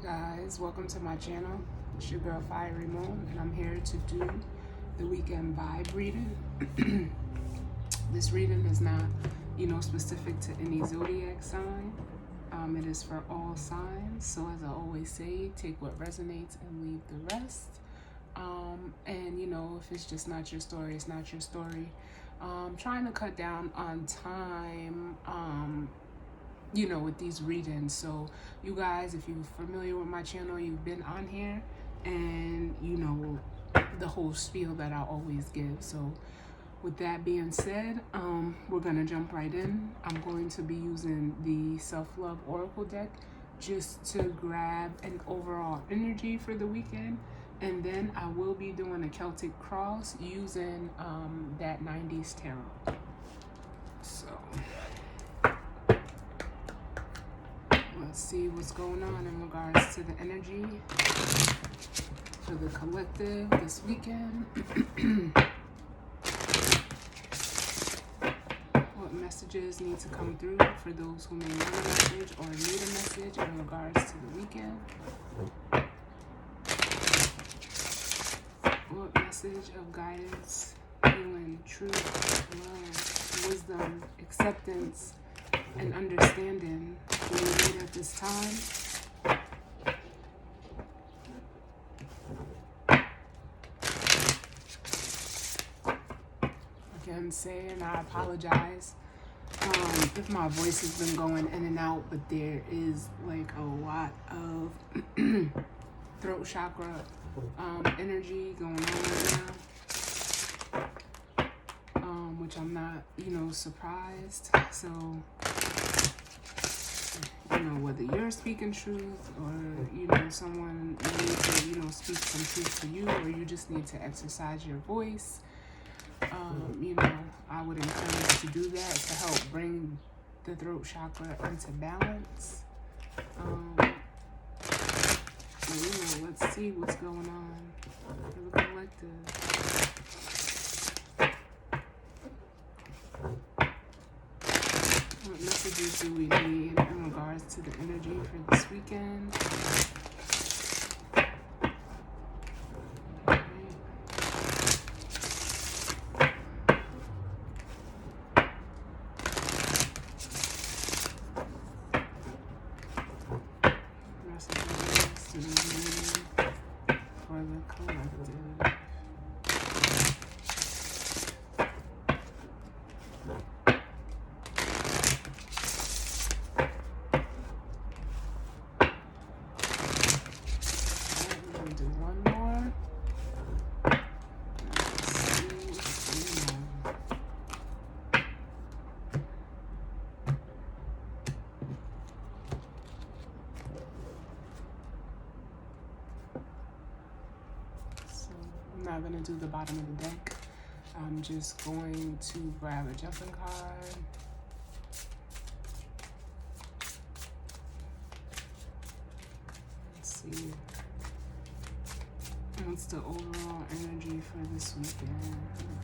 Guys, welcome to my channel. It's your girl Fiery Moon, and I'm here to do the weekend vibe reading. This reading is not, specific to any zodiac sign. It is for all signs. So as I always say, take what resonates and leave the rest. And if it's just not your story, it's not your story. Trying to cut down on time. With these readings. So you guys, if you're familiar with my channel, you've been on here and the whole spiel that I always give. So with that being said, we're gonna jump right in. I'm going to be using the self-love oracle deck just to grab an overall energy for the weekend, and then I will be doing a Celtic cross using that 90s tarot. So let's see what's going on in regards to the energy for the collective this weekend. What messages need to come through for those who may want a message or need a message in regards to the weekend? What message of guidance, healing, truth, love, wisdom, acceptance, and understanding do we need at this time? Again, saying I apologize if my voice has been going in and out, but there is like a lot of throat chakra energy going on right now, which I'm not, surprised. So whether you're speaking truth or, someone needs to, speak some truth to you, or you just need to exercise your voice, I would encourage to do that to help bring the throat chakra into balance. Let's see what's going on for the collective. What messages do we need in regards to the energy for this weekend? Messages do we need for the collective? I'm not going to do the bottom of the deck. I'm just going to grab a jumping card. Let's see. What's the overall energy for this weekend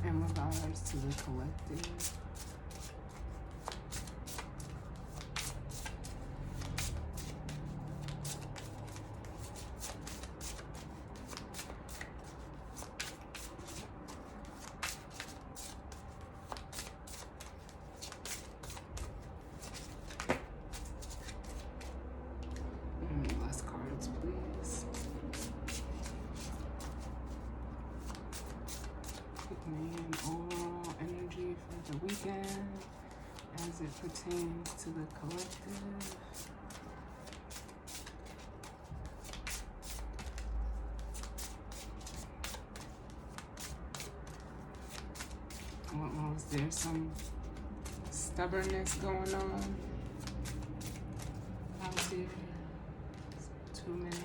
in regards to the collective? Less cards, please. And overall energy for the weekend as it pertains to the collective. Was there some stubbornness going on out here? Too many.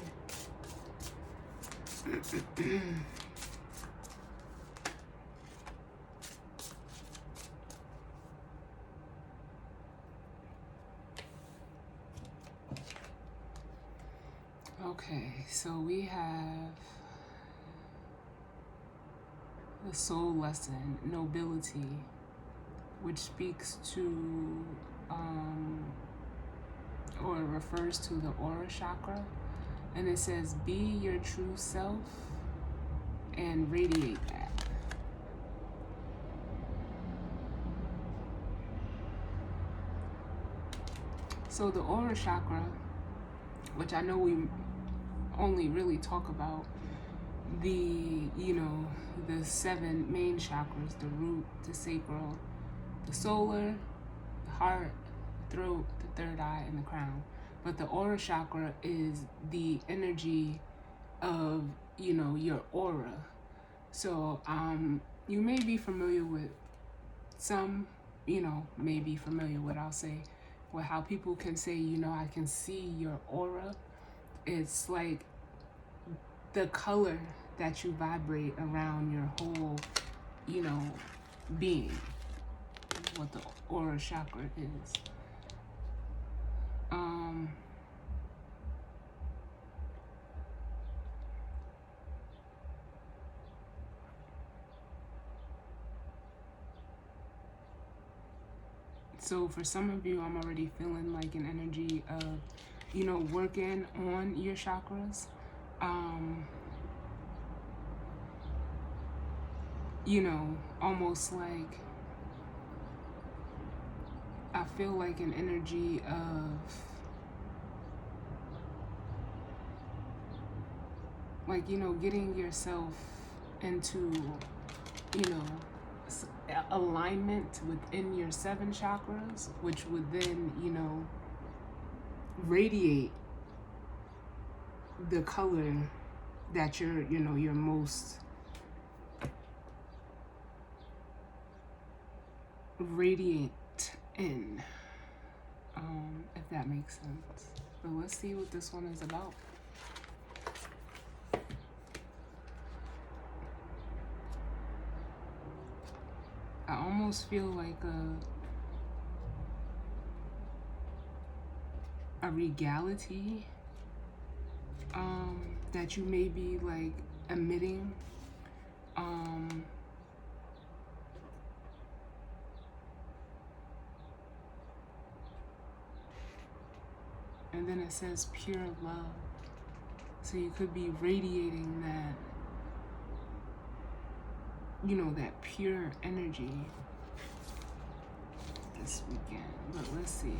Okay, so we have the soul lesson, nobility, which speaks to or refers to the aura chakra. And it says, be your true self and radiate that. So the aura chakra, which I know we only really talk about the, the 7 main chakras, the root, the sacral, the solar, the heart, the throat, the third eye, and the crown. But the aura chakra is the energy of, your aura. So you may be familiar with some, may be familiar with, I'll say, with how people can say, I can see your aura. It's like the color that you vibrate around your whole, being, what the aura chakra is. So for some of you, I'm already feeling like an energy of, working on your chakras. Almost like, I feel like an energy of, like, getting yourself into, alignment within your 7 chakras, which would then, radiate the color that you're most radiant in, if that makes sense. So let's see what this one is about. I almost feel like a regality that you may be like emitting. And then it says pure love. So you could be radiating that, that pure energy this weekend. But let's see.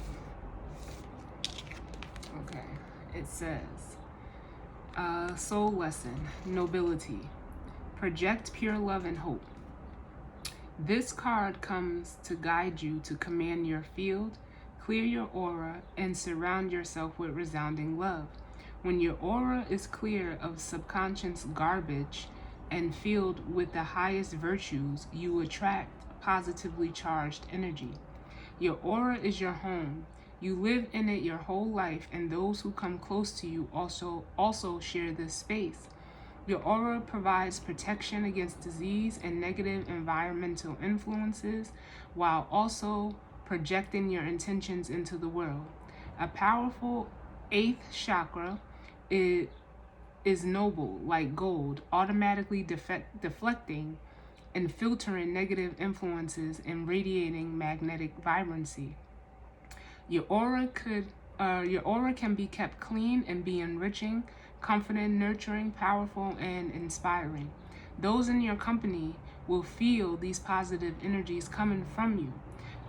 Okay, it says, soul lesson, nobility. Project pure love and hope. This card comes to guide you to command your field, clear your aura, and surround yourself with resounding love. When your aura is clear of subconscious garbage and filled with the highest virtues, you attract positively charged energy. Your aura is your home. You live in it your whole life, and those who come close to you also share this space. Your aura provides protection against disease and negative environmental influences, while also projecting your intentions into the world. A powerful 8th chakra is noble, like gold, automatically deflecting and filtering negative influences and radiating magnetic vibrancy. Your aura can be kept clean and be enriching, confident, nurturing, powerful, and inspiring. Those in your company will feel these positive energies coming from you.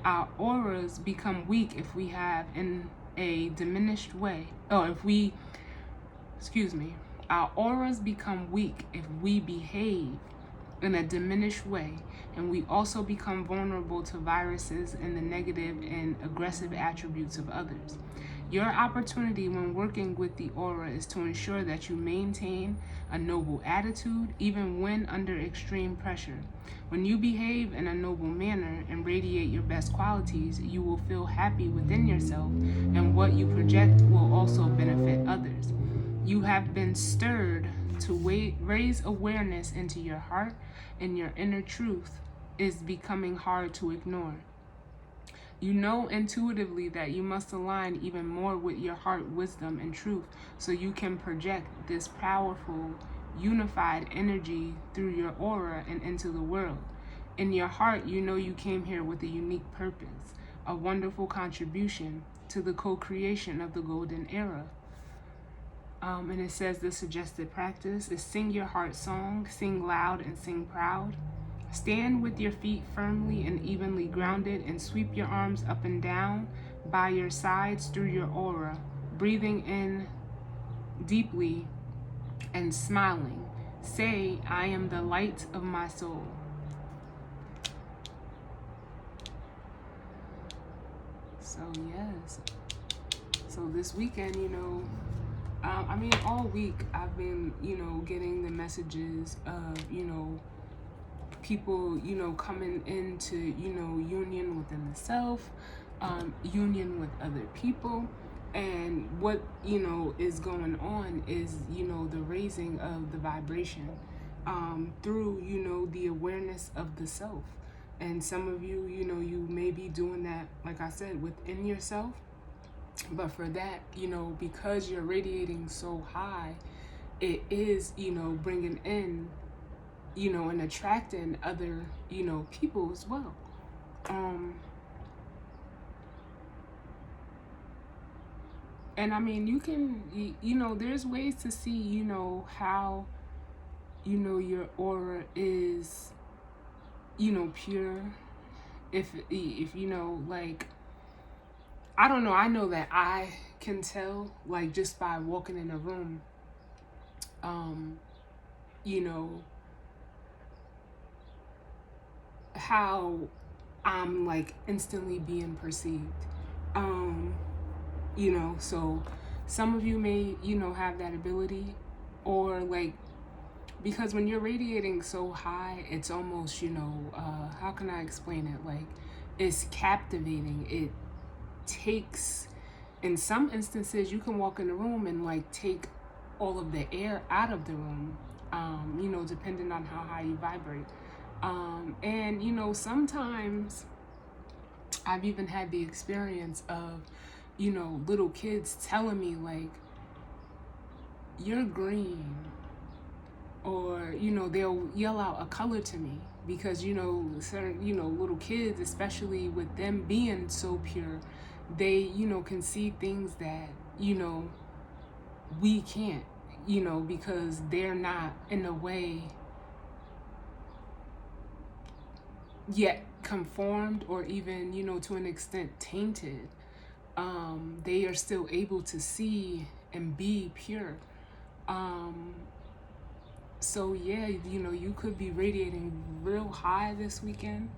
Our auras become weak if we have in a diminished way. Our auras become weak if we behave in a diminished way, and we also become vulnerable to viruses and the negative and aggressive attributes of others. Your opportunity when working with the aura is to ensure that you maintain a noble attitude even when under extreme pressure. When you behave in a noble manner and radiate your best qualities, you will feel happy within yourself, and what you project will also benefit others. You have been stirred to raise awareness into your heart, and your inner truth is becoming hard to ignore. You know intuitively that you must align even more with your heart wisdom and truth so you can project this powerful, unified energy through your aura and into the world. In your heart, you know you came here with a unique purpose, a wonderful contribution to the co-creation of the golden era. And it says the suggested practice is sing your heart song, sing loud and sing proud. Stand with your feet firmly and evenly grounded and sweep your arms up and down by your sides through your aura, breathing in deeply and smiling. Say, I am the light of my soul. So yes. So this weekend, I mean, all week I've been, getting the messages of, people, coming into, union within the self, union with other people. And what, is going on is, the raising of the vibration through, the awareness of the self. And some of you, you may be doing that, like I said, within yourself. But for that, because you're radiating so high, it is, bringing in, and attracting other, people as well. And I mean, you can, there's ways to see, how, your aura is, pure. If like, I don't know, I know that I can tell, like, just by walking in a room, how I'm, like, instantly being perceived. So some of you may, have that ability, or, like, because when you're radiating so high, it's almost, how can I explain it? Like, it's captivating. It takes, in some instances, you can walk in the room and, like, take all of the air out of the room, depending on how high you vibrate. And, sometimes I've even had the experience of, little kids telling me, like, you're green. Or, they'll yell out a color to me because, certain, little kids, especially with them being so pure, they, can see things that, we can't, because they're not, in a way, yet conformed or even, to an extent tainted. They are still able to see and be pure. So yeah, you could be radiating real high this weekend.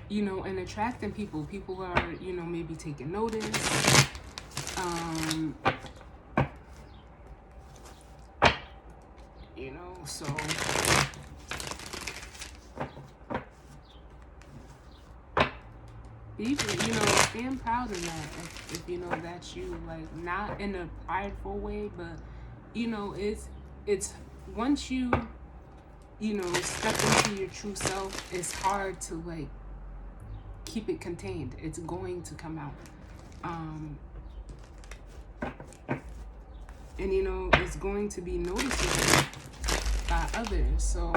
And attracting people. People are, maybe taking notice. So be, stand proud of that if that's you, like, not in a prideful way, but it's once you step into your true self, it's hard to, like, keep it contained. It's going to come out, and it's going to be noticeable by others. So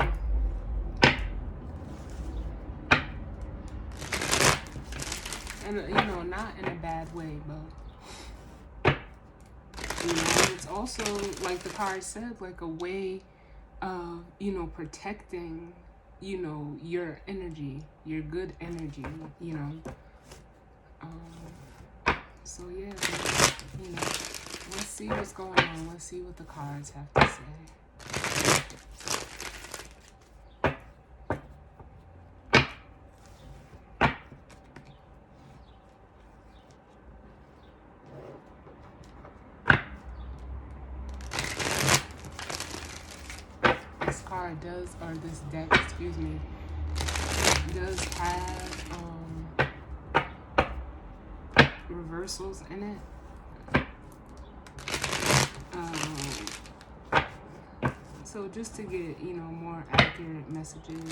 and not in a bad way, but it's also, like the card said, like a way of protecting your energy, your good energy, so yeah, let's see what's going on. Let's see what the cards have to say. This deck, excuse me, does have reversals in it. So just to get, more accurate messages.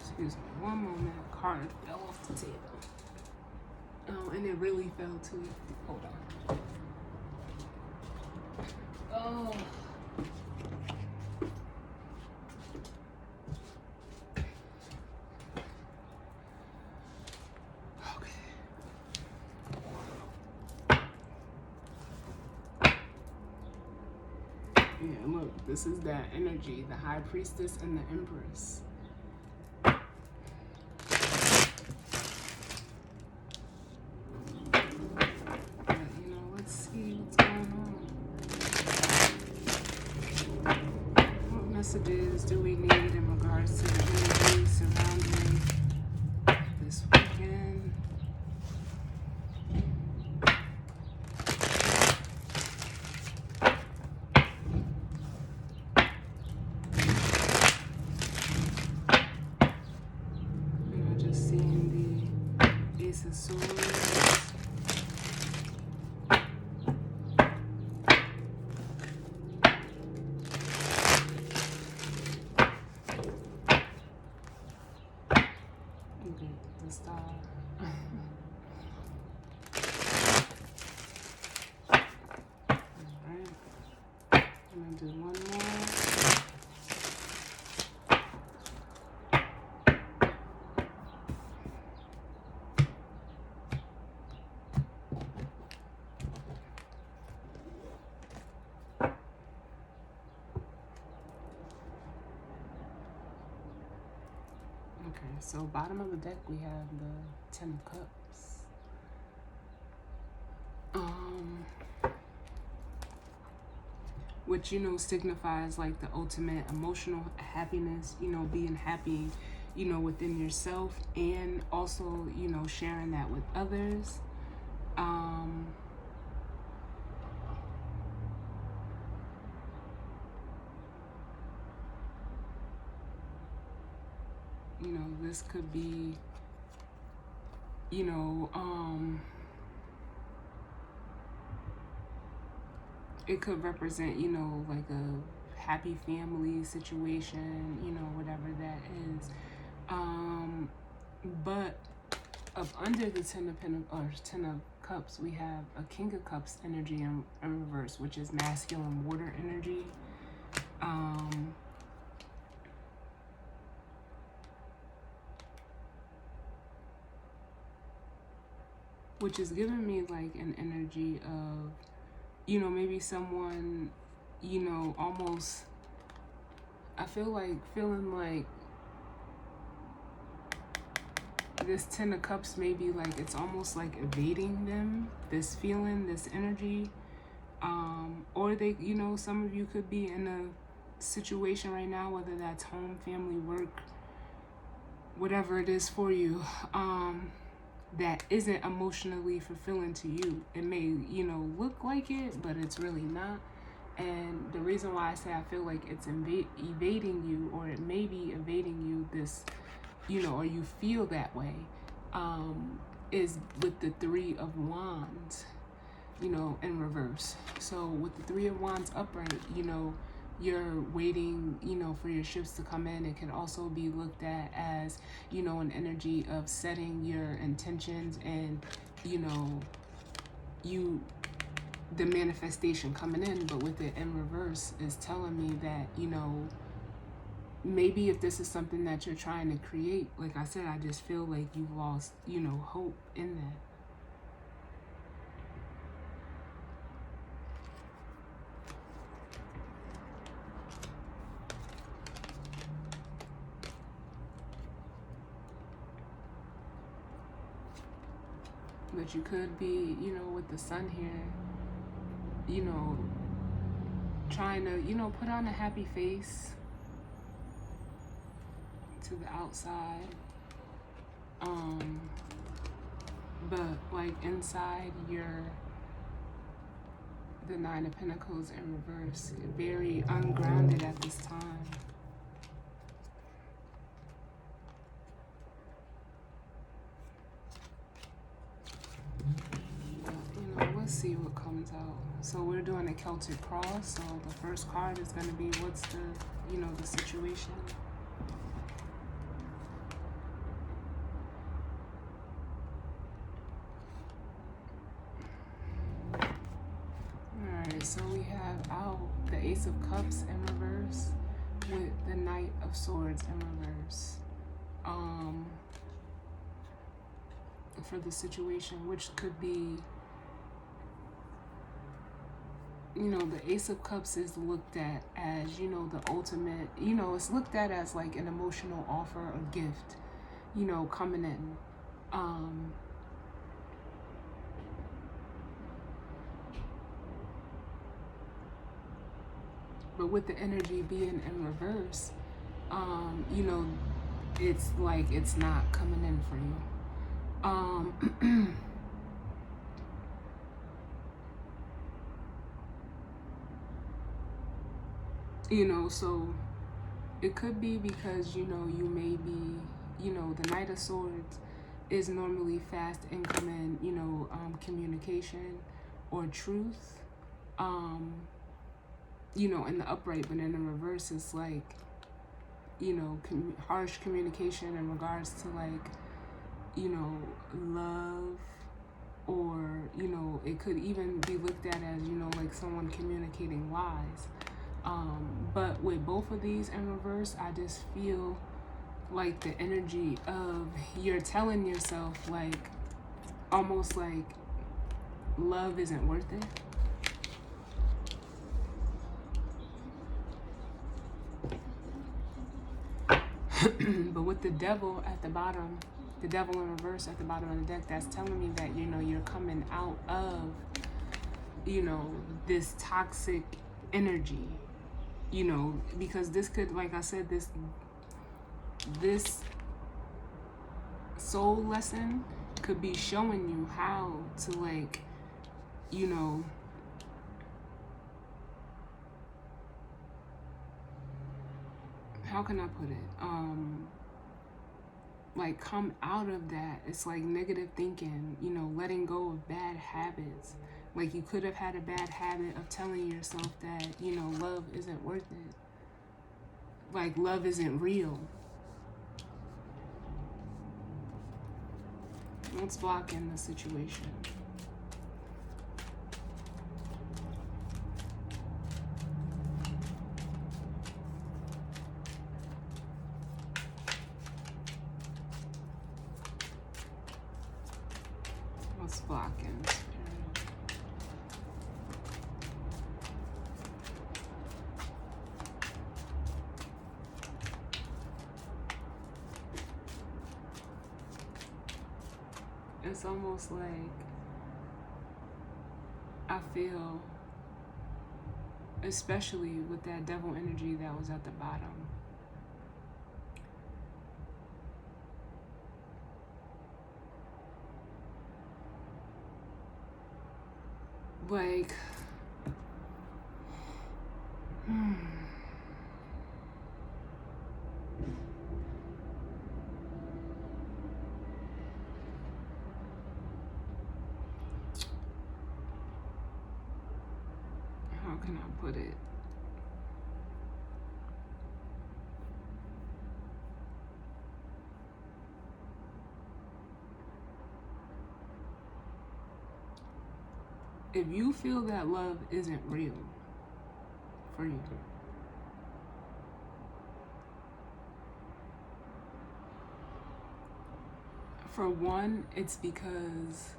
Excuse me, one moment. Card fell off the table. And it really fell too. Hold on. Oh. Yeah, look, this is that energy, the High Priestess and the Empress. But, you know, let's see what's going on. What messages do we need in regards to the energy surrounding this weekend? Of Swords. Okay, the Star. Alright. I'm gonna do one more. Okay, so bottom of the deck we have the Ten of Cups. Which, you know, signifies like the ultimate emotional happiness, you know, being happy, you know, within yourself, and also, you know, sharing that with others. You know, this could be, you know, it could represent, you know, like a happy family situation, you know, whatever that is. But up under the Ten of Cups, we have a King of Cups energy in reverse, which is masculine water energy. Which is giving me like an energy of, you know, maybe someone, you know, almost, I feel like feeling like this Ten of Cups maybe like it's almost like evading them, this feeling, this energy. Or they, you know, some of you could be in a situation right now, whether that's home, family, work, whatever it is for you, that isn't emotionally fulfilling to you. It may, you know, look like it, but it's really not. And the reason why I say I feel like it's evading you, or it may be evading you, this, you know, or you feel that way, is with the Three of Wands, you know, in reverse. So with the Three of Wands upright, you know, you're waiting, you know, for your shifts to come in. It can also be looked at as, you know, an energy of setting your intentions and, you know, the manifestation coming in. But with it in reverse is telling me that, you know, maybe if this is something that you're trying to create, like I said, I just feel like you've lost, you know, hope in that. But you could be, you know, with the Sun here, you know, trying to, you know, put on a happy face to the outside. But like inside, you're the Nine of Pentacles in reverse, very ungrounded at this time. Let's see what comes out. So we're doing a Celtic cross. So the first card is going to be what's the, you know, the situation. Alright, so we have out the Ace of Cups in reverse with the Knight of Swords in reverse. For the situation, which could be, you know, the Ace of Cups is looked at as, you know, the ultimate, you know, it's looked at as like an emotional offer or gift, you know, coming in. But with the energy being in reverse, you know, it's like it's not coming in for you. You know, so it could be because, you know, you may be, you know, the Knight of Swords is normally fast incoming, you know, communication or truth, you know, in the upright, but in the reverse, it's like, you know, harsh communication in regards to like, you know, love, or, you know, it could even be looked at as, you know, like someone communicating lies. But with both of these in reverse, I just feel like the energy of you're telling yourself like, almost like love isn't worth it. But with the devil at the bottom, the devil in reverse at the bottom of the deck, that's telling me that, you know, you're coming out of, you know, this toxic energy, you know, because this could, like I said, this soul lesson could be showing you how to, like, you know, how can I put it? Like come out of that. It's like negative thinking, you know, letting go of bad habits. Like you could have had a bad habit of telling yourself that, you know, love isn't worth it. Like love isn't real. What's blocking the situation? What's blocking? It's almost like I feel, especially with that devil energy that was at the bottom, like, how can I put it? If you feel that love isn't real for you, for one, it's because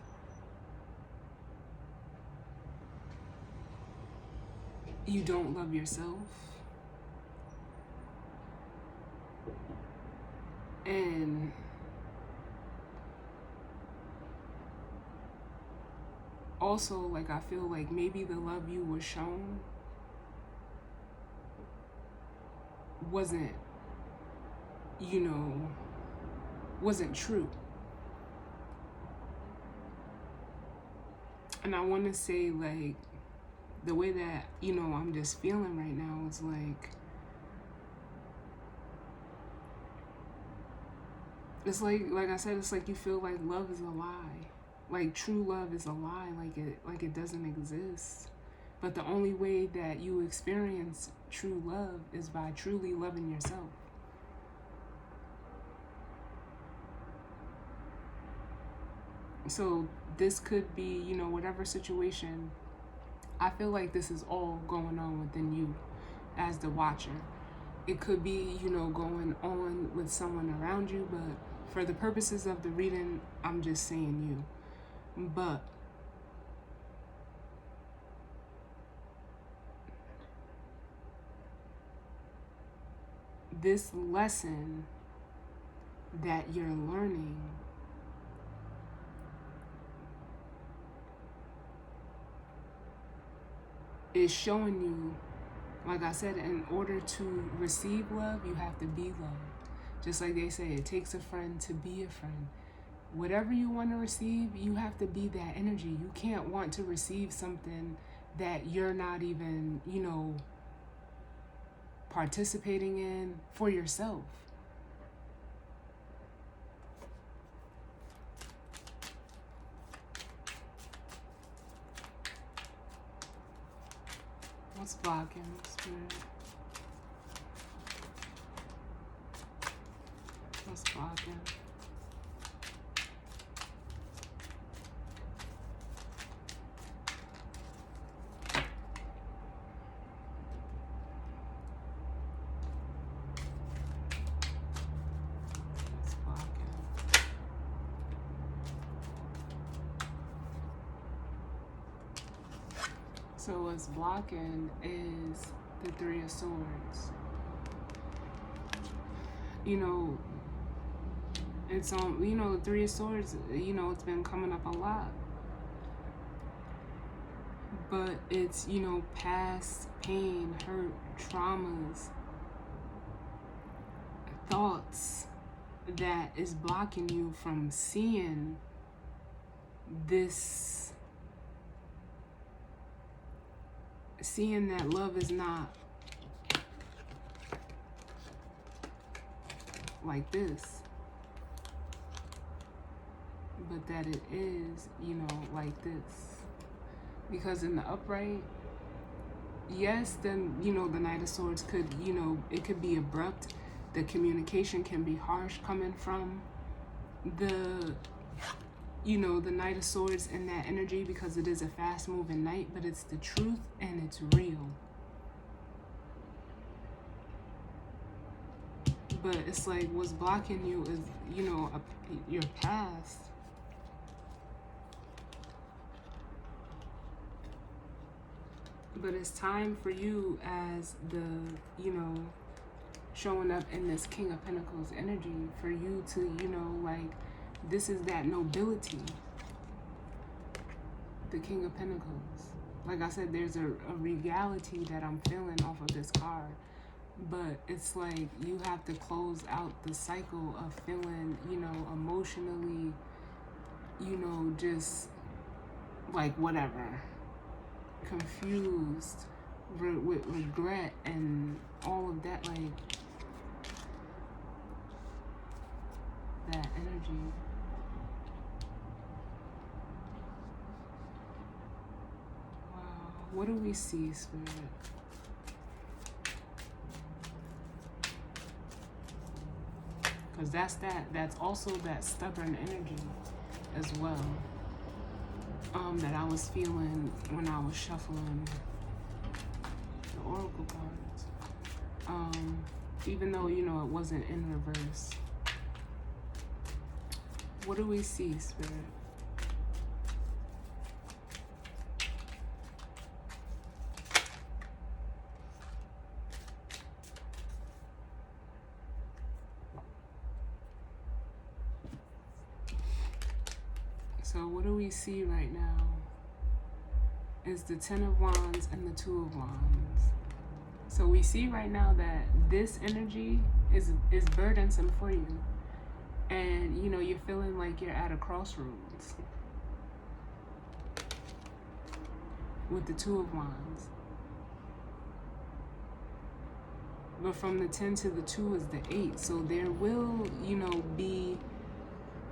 you don't love yourself. And also, like, I feel like maybe the love you were shown wasn't, you know, wasn't true. And I want to say, like, the way that, you know, I'm just feeling right now is like, it's like I said, it's like you feel like love is a lie. Like true love is a lie, like it doesn't exist. But the only way that you experience true love is by truly loving yourself. So this could be, you know, whatever situation, I feel like this is all going on within you as the watcher. It could be, you know, going on with someone around you, but for the purposes of the reading, I'm just saying you. But this lesson that you're learning is showing you, like I said, in order to receive love, you have to be loved. Just like they say, it takes a friend to be a friend. Whatever you want to receive, you have to be that energy. You can't want to receive something that you're not even, you know, participating in for yourself. What's blocking, Spirit? What's blocking? So what's blocking is the Three of Swords. You know, it's on, you know, the Three of Swords, you know, it's been coming up a lot. But it's, you know, past pain, hurt, traumas, thoughts that is blocking you from seeing this, seeing that love is not like this, but that it is, you know, like this. Because in the upright, yes, then, you know, the Knight of Swords could, you know, it could be abrupt. The communication can be harsh coming from the, you know, the Knight of Swords in that energy, because it is a fast moving knight, but it's the truth and it's real. But it's like what's blocking you is, you know, your past. But it's time for you as the, you know, showing up in this King of Pentacles energy, for you to, you know, like, this is that nobility. The King of Pentacles. Like I said, there's a regality that I'm feeling off of this card. But it's like you have to close out the cycle of feeling, you know, emotionally, you know, just like whatever. Confused with regret and all of that, like that energy. Wow. What do we see, Spirit? Because that's also that stubborn energy as well. That I was feeling when I was shuffling the oracle cards. Even though, you know, it wasn't in reverse. What do we see, Spirit? So what do we see right now is the Ten of Wands and the Two of Wands. So we see right now that this energy is burdensome for you. And, you know, you're feeling like you're at a crossroads with the Two of Wands. But from the 10 to the 2 is the 8. So there will, you know, be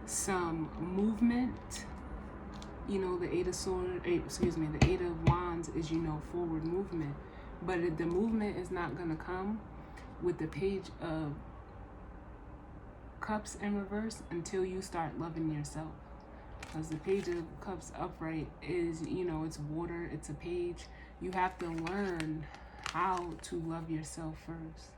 some movement. You know, the Eight of Wands is, you know, forward movement. But the movement is not going to come with the Page of Cups in reverse until you start loving yourself. Because the Page of Cups upright is, you know, it's water, it's a page. You have to learn how to love yourself first.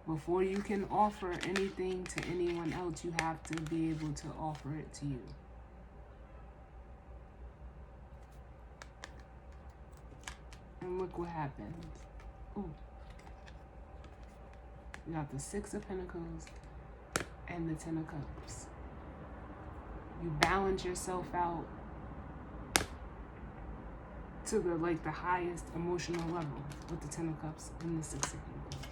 Before you can offer anything to anyone else, you have to be able to offer it to you. And look what happens. Ooh. You got the Six of Pentacles and the Ten of Cups. You balance yourself out to the highest emotional level with the Ten of Cups and the Six of Pentacles.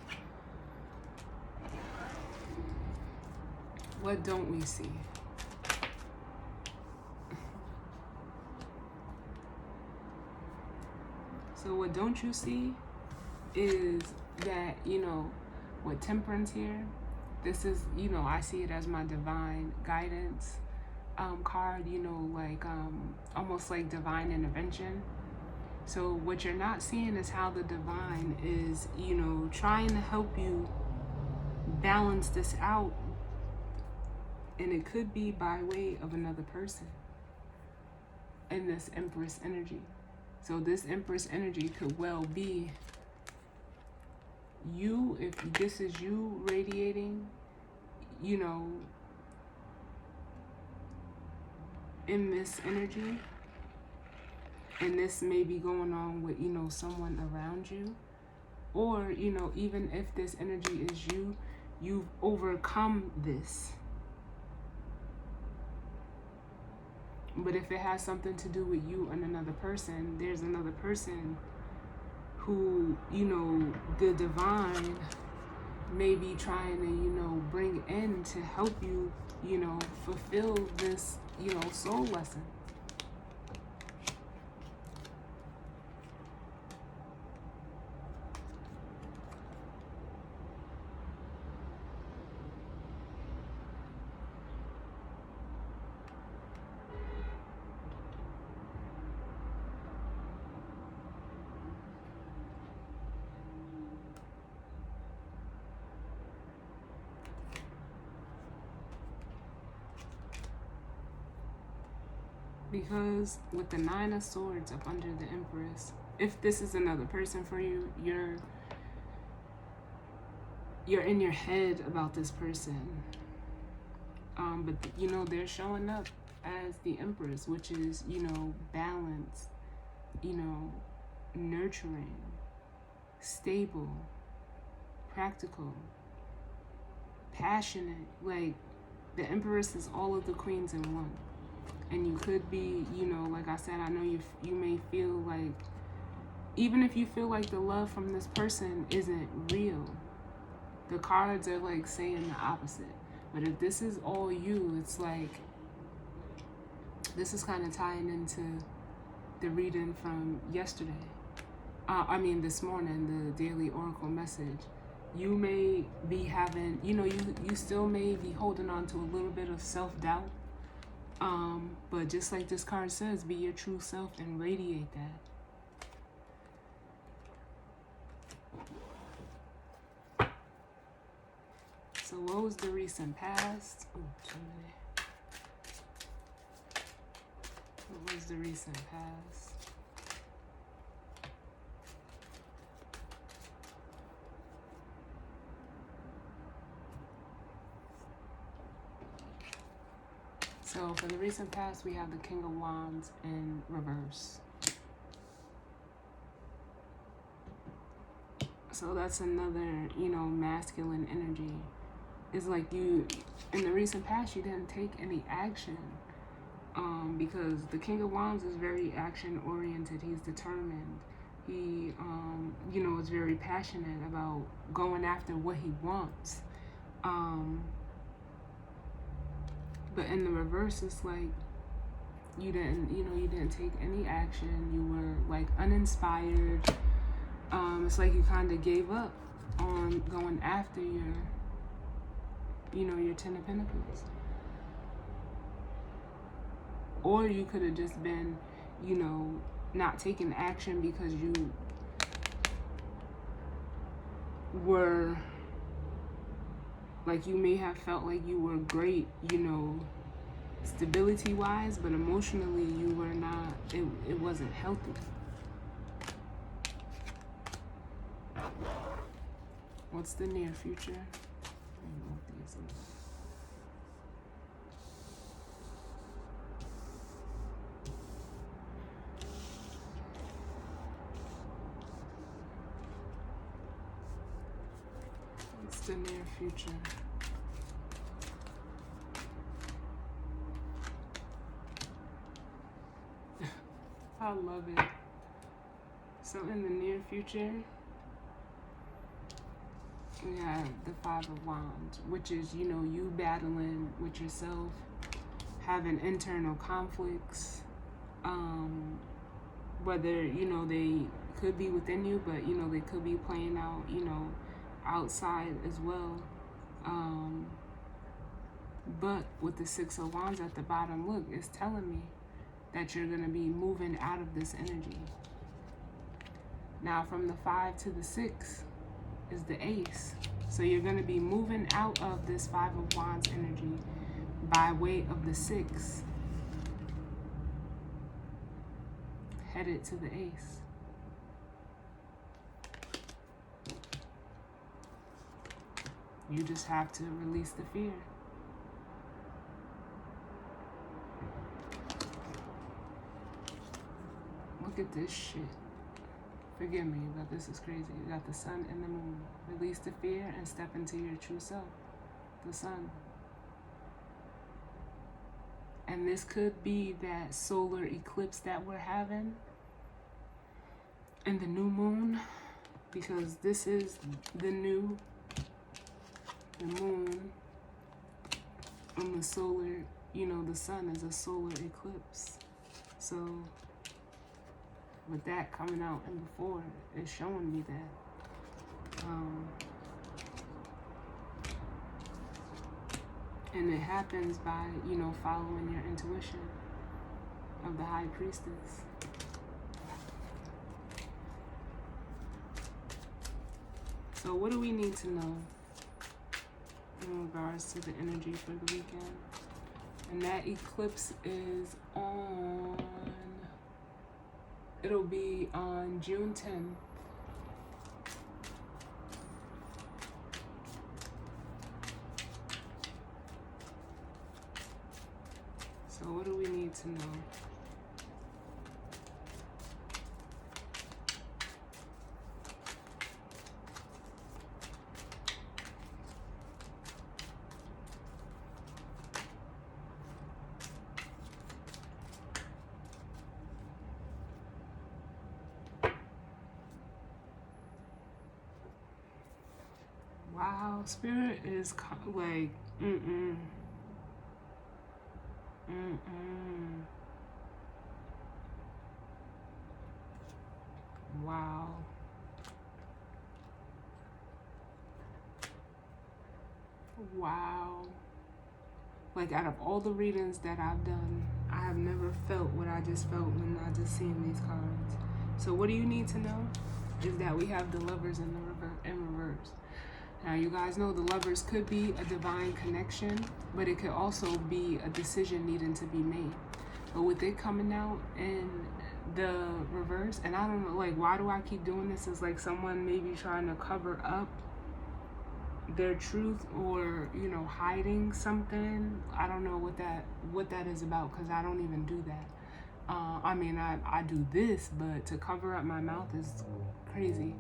What don't we see? So what don't you see is that, with Temperance here, this is, I see it as my divine guidance card, almost like divine intervention. So what you're not seeing is how the divine is, trying to help you balance this out. And it could be by way of another person in this Empress energy. So this Empress energy could well be you, if this is you radiating, in this energy. And this may be going on with, someone around you. Or, even if this energy is you, you've overcome this. But if it has something to do with you and another person, there's another person who, the divine may be trying to, bring in to help you, fulfill this, soul lesson. Because with the Nine of Swords up under the Empress, if this is another person for you, you're in your head about this person. But they're showing up as the Empress, which is, balance, nurturing, stable, practical, passionate. Like, the Empress is all of the queens in one. And you could be, like I said, I know you may feel like, even if you feel like the love from this person isn't real, the cards are like saying the opposite. But if this is all you, it's like, this is kind of tying into the reading from yesterday. This morning, the daily oracle message. You may be having, you still may be holding on to a little bit of self-doubt. But just like this card says, be your true self and radiate that. So what was the recent past? What was the recent past? So for the recent past, we have the King of Wands in reverse. So that's another, masculine energy. It's like you, in the recent past, you didn't take any action. Because the King of Wands is very action-oriented. He's determined. He, is very passionate about going after what he wants. But in the reverse, it's like you didn't take any action. You were like uninspired. It's like you kind of gave up on going after your Ten of Pentacles. Or you could have just been, not taking action because you were, like, you may have felt like you were great, stability-wise, but emotionally you were not, it wasn't healthy. What's the near future? I don't know what these are. What's the near future? I love it. So in the near future, we have the Five of Wands, which is, you know, you battling with yourself, having internal conflicts, whether, you know, they could be within you, but, you know, they could be playing out, you know, outside as well. But with the Six of Wands at the bottom, look, it's telling me that you're going to be moving out of this energy. Now, from the 5 to the 6 is the Ace. So you're going to be moving out of this Five of Wands energy by way of the 6, headed to the Ace. You just have to release the fear. Look at this shit. Forgive me, but this is crazy. You got the sun and the moon. Release the fear and step into your true self. The sun. And this could be that solar eclipse that we're having. And the new moon. Because this is the new. The moon. And the solar, you know, the sun is a solar eclipse. So with that coming out and before, it's showing me that. And it happens by, you know, following your intuition of the High Priestess. So what do we need to know in regards to the energy for the weekend? And that eclipse is on... It'll be on June 10th. So what do we need to know? Wow, Spirit is like, Wow. Wow. Like, out of all the readings that I've done, I have never felt what I just felt when I just seen these cards. So what do you need to know is that we have the Lovers in reverse. Now, you guys know the Lovers could be a divine connection, but it could also be a decision needing to be made. But with it coming out in the reverse, and I don't know, like, why do I keep doing this? It's like someone maybe trying to cover up their truth, or, you know, hiding something. I don't know what that is about, because I don't even do that. I mean, I do this, but to cover up my mouth is crazy.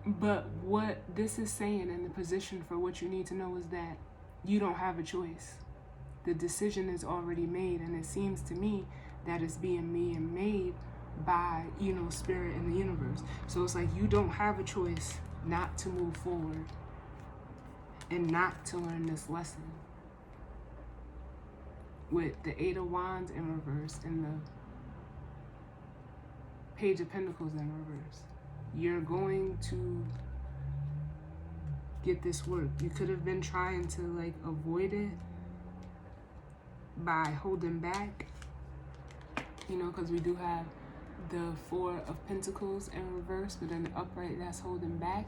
But what this is saying in the position for what you need to know is that you don't have a choice. The decision is already made, and it seems to me that it's being made by, you know, Spirit in the universe. So it's like you don't have a choice not to move forward and not to learn this lesson. With the Eight of Wands in reverse and the Page of Pentacles in reverse, you're going to get this work. You could have been trying to, like, avoid it by holding back, you know, because we do have the Four of Pentacles in reverse, but in the upright, that's holding back.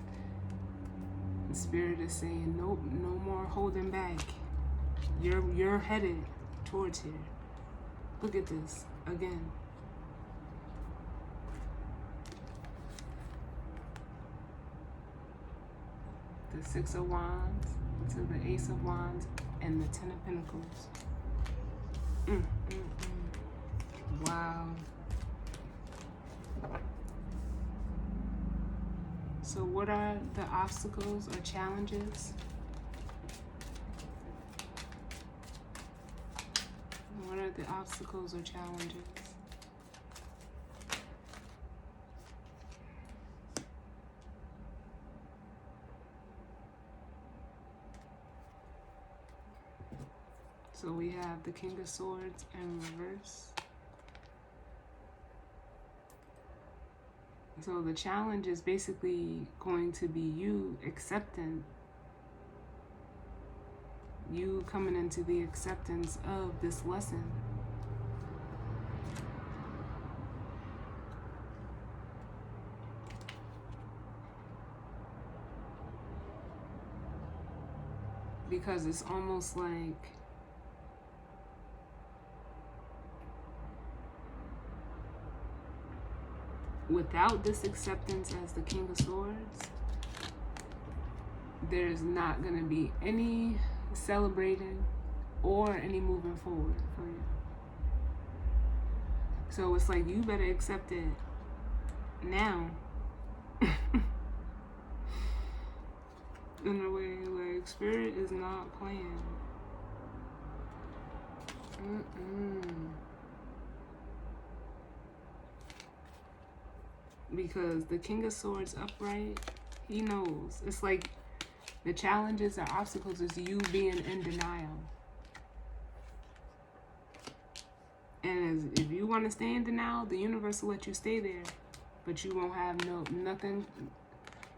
The Spirit is saying, nope, no more holding back. You're headed towards here. Look at this again. The Six of Wands to the Ace of Wands and the Ten of Pentacles. Wow. So what are the obstacles or challenges? What are the obstacles or challenges? So we have the King of Swords in reverse. So the challenge is basically going to be you accepting, you coming into the acceptance of this lesson. Because it's almost like without this acceptance as the King of Swords, there's not going to be any celebrating or any moving forward for you. So it's like you better accept it now. In a way, like, Spirit is not playing. Because the King of Swords upright, he knows. It's like the challenges or obstacles is you being in denial. And if you want to stay in denial, the universe will let you stay there. But you won't have nothing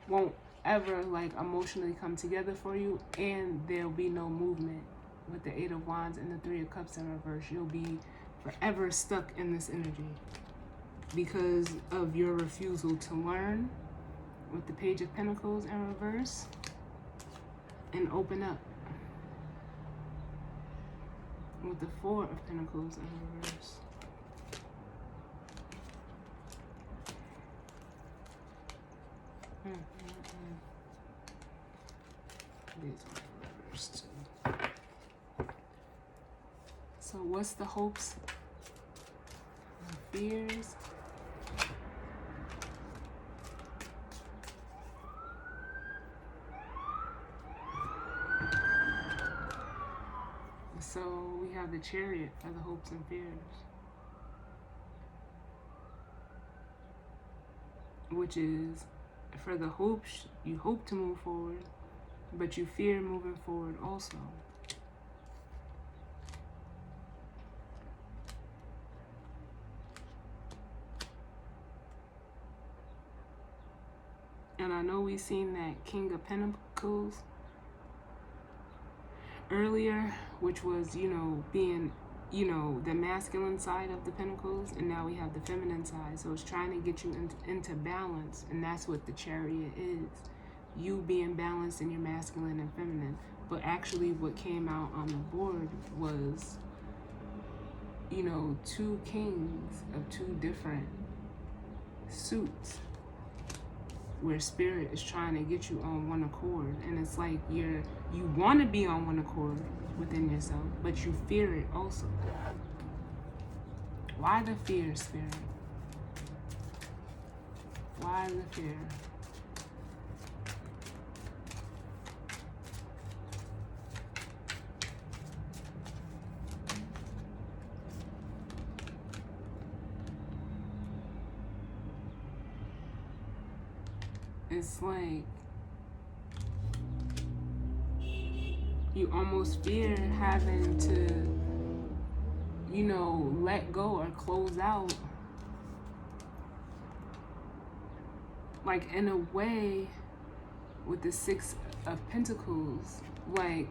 won't ever like emotionally come together for you, and there'll be no movement with the Eight of Wands and the Three of Cups in reverse. You'll be forever stuck in this energy because of your refusal to learn with the Page of Pentacles in reverse and open up with the Four of Pentacles in reverse. These are reversed too. So what's the hopes and fears? So we have the Chariot for the hopes and fears, which is for the hopes, you hope to move forward, but you fear moving forward also. And I know we've seen that King of Pentacles earlier, which was, being, the masculine side of the Pentacles, and now we have the feminine side. So it's trying to get you into balance, and that's what the Chariot is. You being balanced in your masculine and feminine. But actually what came out on the board was, two kings of two different suits, where Spirit is trying to get you on one accord. And it's like you want to be on one accord within yourself, but you fear it also. Why the fear, Spirit? Why the fear? It's like you almost fear having to, let go or close out. Like, in a way, with the Six of Pentacles, like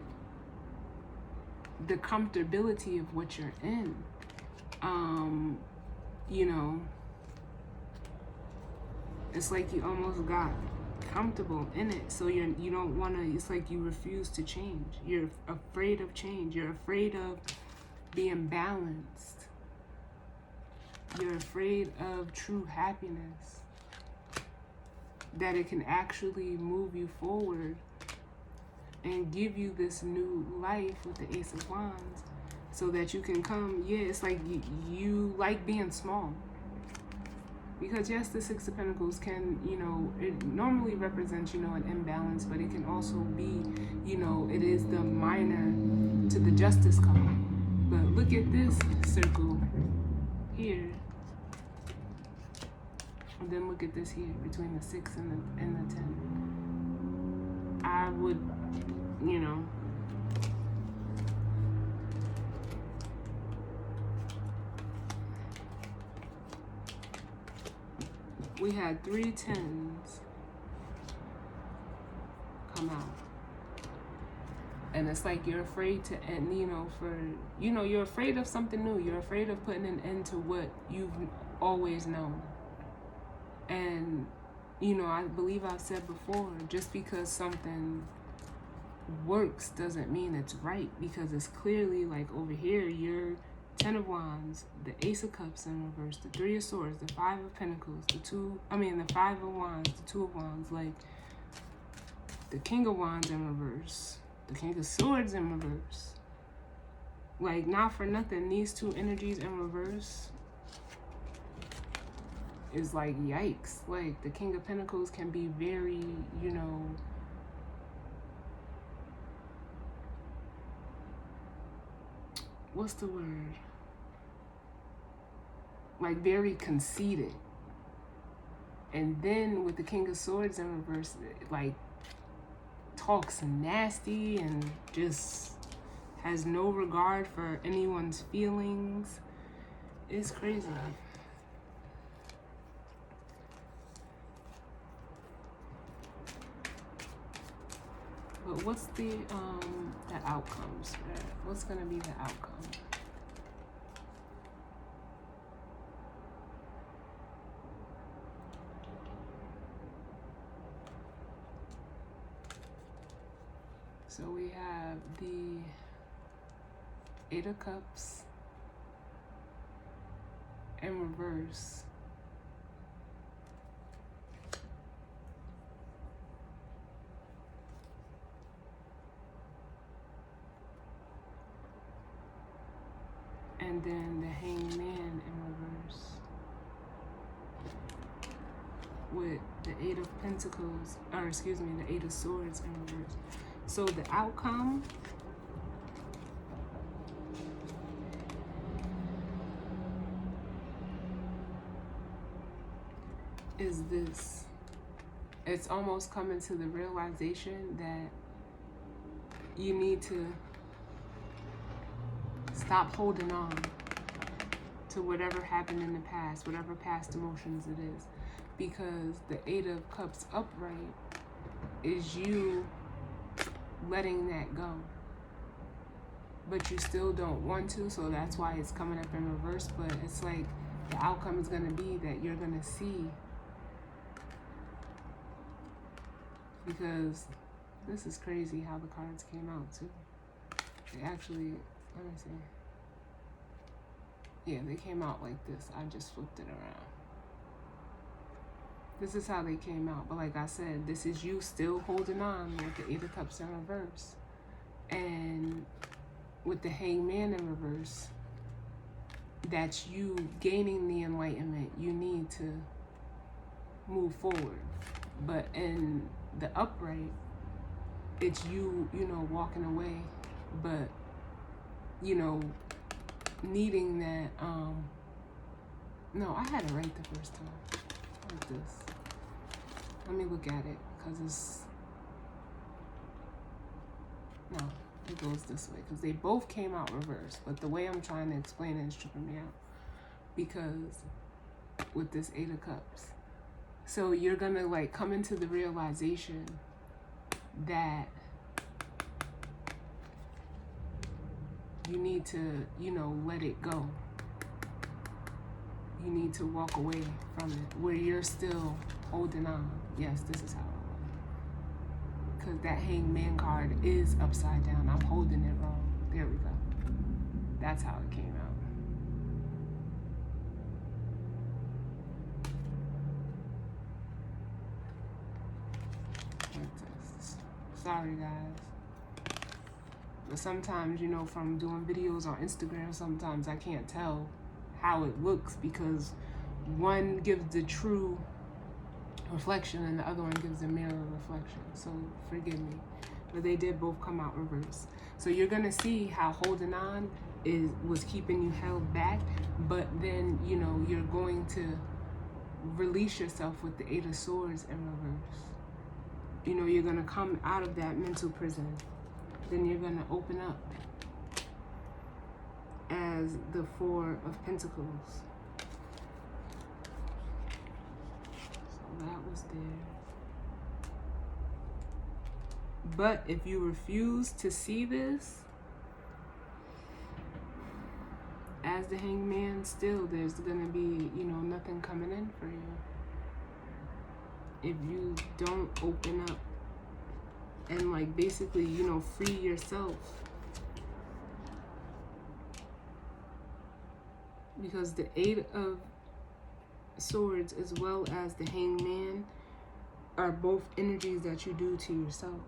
the comfortability of what you're in, it's like you almost got comfortable in it, so you don't want to, it's like you refuse to change. You're afraid of change. You're afraid of being balanced. You're afraid of true happiness, that it can actually move you forward and give you this new life with the Ace of Wands, so that you can come, it's like you like being small. Because yes, the Six of Pentacles can, you know, it normally represents, you know, an imbalance, but it can also be, you know, it is the minor to the Justice card. But look at this circle here. And then look at this here between the 6 and the 10. I would, you know, we had 3 10s come out. And it's like you're afraid to end, you know, you're afraid of something new. You're afraid of putting an end to what you've always known. And, you know, I believe I've said before, just because something works doesn't mean it's right, because it's clearly like over here, you're 10 of Wands, the Ace of Cups in reverse, the 3 of Swords, the 5 of Pentacles, the 5 of Wands, the 2 of Wands, like the King of Wands in reverse, the King of Swords in reverse. Like, not for nothing, these two energies in reverse is like, yikes. Like, the King of Pentacles can be very, you know, what's the word? Like, very conceited. And then with the King of Swords in reverse, like, talks nasty and just has no regard for anyone's feelings. It's crazy. But what's the outcomes? What's gonna be the outcome? So we have the 8 of Cups in reverse. And then the Hanged Man in reverse. With the 8 of Pentacles, or excuse me, the 8 of Swords in reverse. So the outcome is this. It's almost coming to the realization that you need to stop holding on to whatever happened in the past, whatever past emotions it is. Because the 8 of Cups upright is you letting that go. But you still don't want to, so that's why it's coming up in reverse. But it's like the outcome is going to be that you're going to see. Because this is crazy how the cards came out too. They actually, let me see. Yeah, they came out like this. I just flipped it around. This is how they came out. But like I said, this is you still holding on with the 8 of Cups in reverse. And with the Hanged Man in reverse, that's you gaining the enlightenment. You need to move forward. But in the upright, it's you, you know, walking away. But, you know, needing that, no, I had it right the first time. Like this. Let me look at it, because it's, no, it goes this way, because they both came out reverse, but the way I'm trying to explain it is tripping me out, because with this 8 of Cups, so you're gonna like come into the realization that you need to, you know, let it go. You need to walk away from it, where you're still holding on. Yes, this is how it was. Because that Hanged Man card is upside down. I'm holding it wrong. There we go. That's how it came out. Like this. Sorry, guys. But sometimes, you know, from doing videos on Instagram, sometimes I can't tell how it looks, because one gives the true reflection and the other one gives a mirror reflection. So forgive me, but they did both come out reverse. So you're gonna see how holding on was keeping you held back, but then, you know, you're going to release yourself with the Eight of Swords in reverse. You know, you're gonna come out of that mental prison. Then you're gonna open up as the Four of Pentacles. So that was there. But if you refuse to see this as the Hangman, still there's gonna be, you know, nothing coming in for you. If you don't open up and, like, basically, you know, free yourself. Because the Eight of Swords as well as the Hangman are both energies that you do to yourself.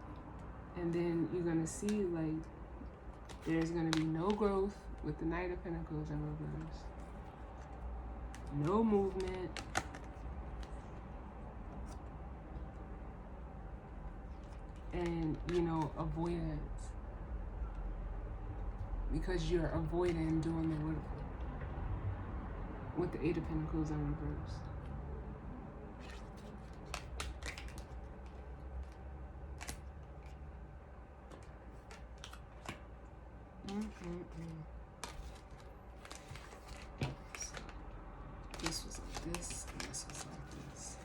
And then you're going to see, like, there's going to be no growth with the Knight of Pentacles in reverse. No movement. And, you know, avoidance. Because you're avoiding doing the work with the Eight of Pentacles in reverse. So, this was like this, and this was like this.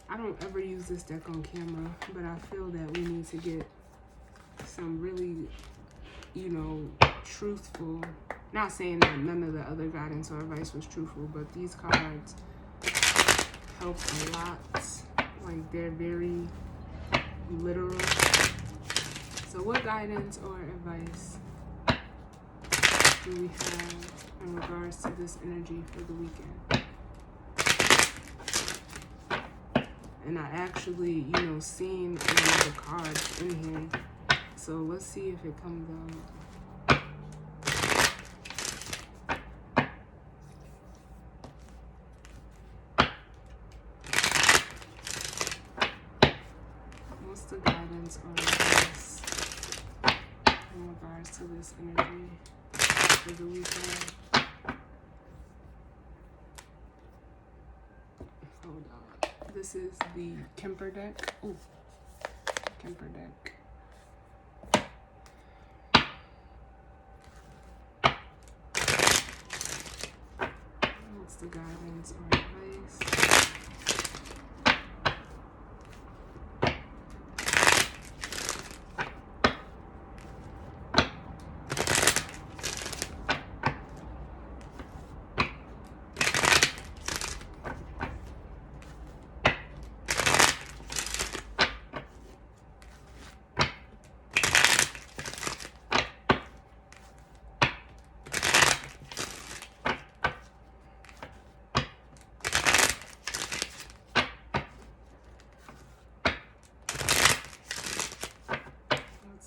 I don't ever use this deck on camera, but I feel that we need to get some really, you know, truthful, not saying that none of the other guidance or advice was truthful, but these cards help a lot. Like, they're very literal. So what guidance or advice do we have in regards to this energy for the weekend? And I actually, you know, seen one of the cards in here. So let's see if it comes out. What's the guidance or advice in regards to this energy for the weekend? Hold on. This is the Kemper deck. Ooh, Kemper deck. What's the guidance or advice?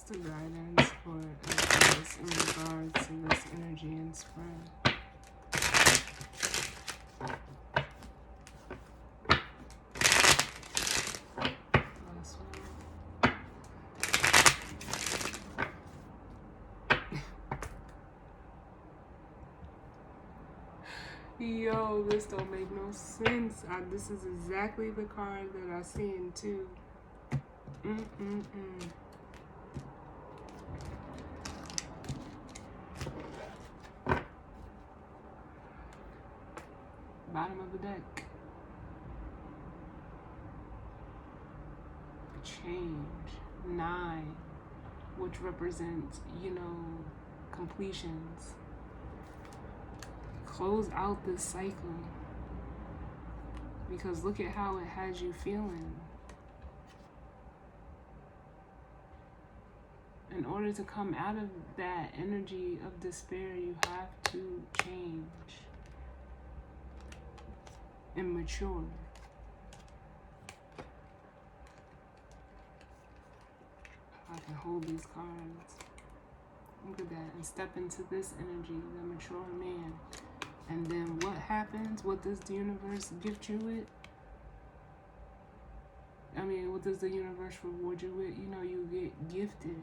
The guidance or advice in regards to this energy and spread. Last one. Yo, this don't make no sense. This is exactly the card that I seen too. Bottom of the deck. Change. 9, which represents, you know, completions. Close out this cycle. Because look at how it has you feeling. In order to come out of that energy of despair, you have to change. immature. I can hold these cards. Look at that. And step into this energy, the mature man. And then what happens? What does the universe gift you with? I mean, what does the universe reward you with? You know, you get gifted.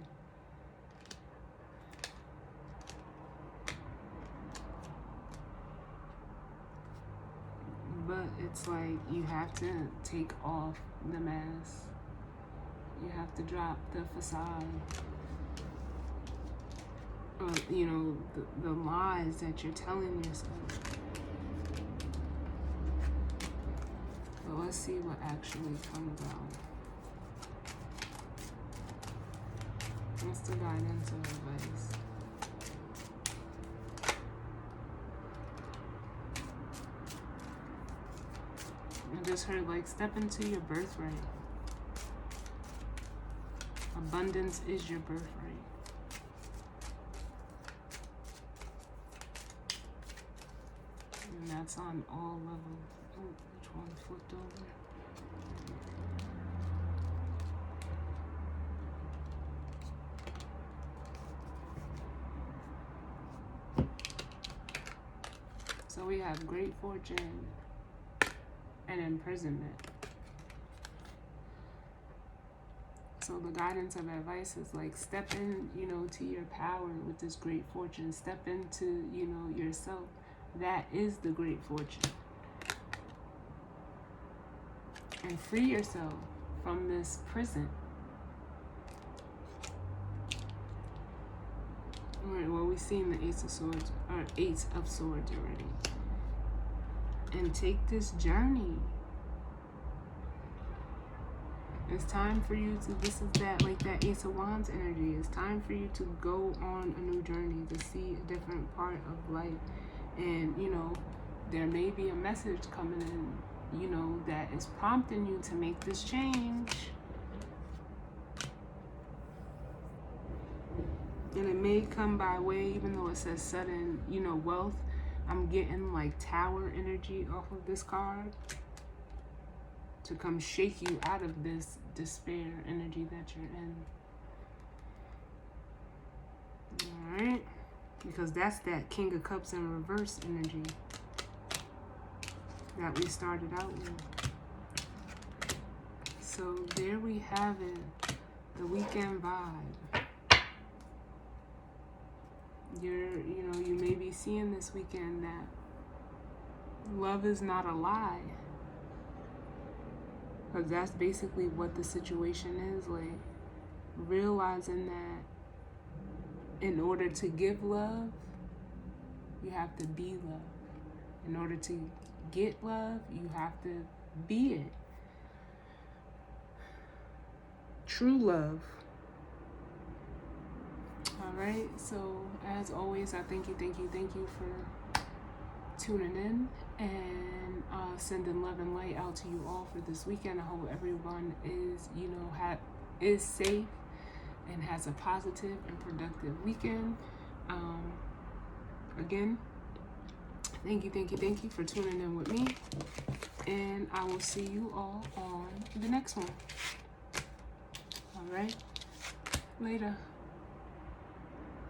But it's like you have to take off the mask. You have to drop the facade. You know, the lies that you're telling yourself. But let's see what actually comes out. What's the guidance or advice? I just heard, like, step into your birthright. Abundance is your birthright. And that's on all levels. Oh, which one flipped over? So we have great fortune and imprisonment. So the guidance of advice is like, step in, you know, to your power with this great fortune. Step into, you know, yourself. That is the great fortune. And free yourself from this prison. All right, well, we've seen the Ace of Swords, or Eight of Swords already. And take this journey. It's time for you to, this is that, like that Ace of Wands energy. It's time for you to go on a new journey, to see a different part of life. And, you know, there may be a message coming in, you know, that is prompting you to make this change. And it may come by way, even though it says sudden, you know, wealth. I'm getting like tower energy off of this card to come shake you out of this despair energy that you're in. All right? Because that's that King of Cups in reverse energy that we started out with. So there we have it, the weekend vibe. You know, you may be seeing this weekend that love is not a lie. Because that's basically what the situation is. Like, realizing that in order to give love, you have to be love. In order to get love, you have to be it. True love. All right, so as always, I thank you for tuning in and sending love and light out to you all for this weekend. I hope everyone is, you know, is safe and has a positive and productive weekend. Again, thank you for tuning in with me, and I will see you all on the next one. All right, later.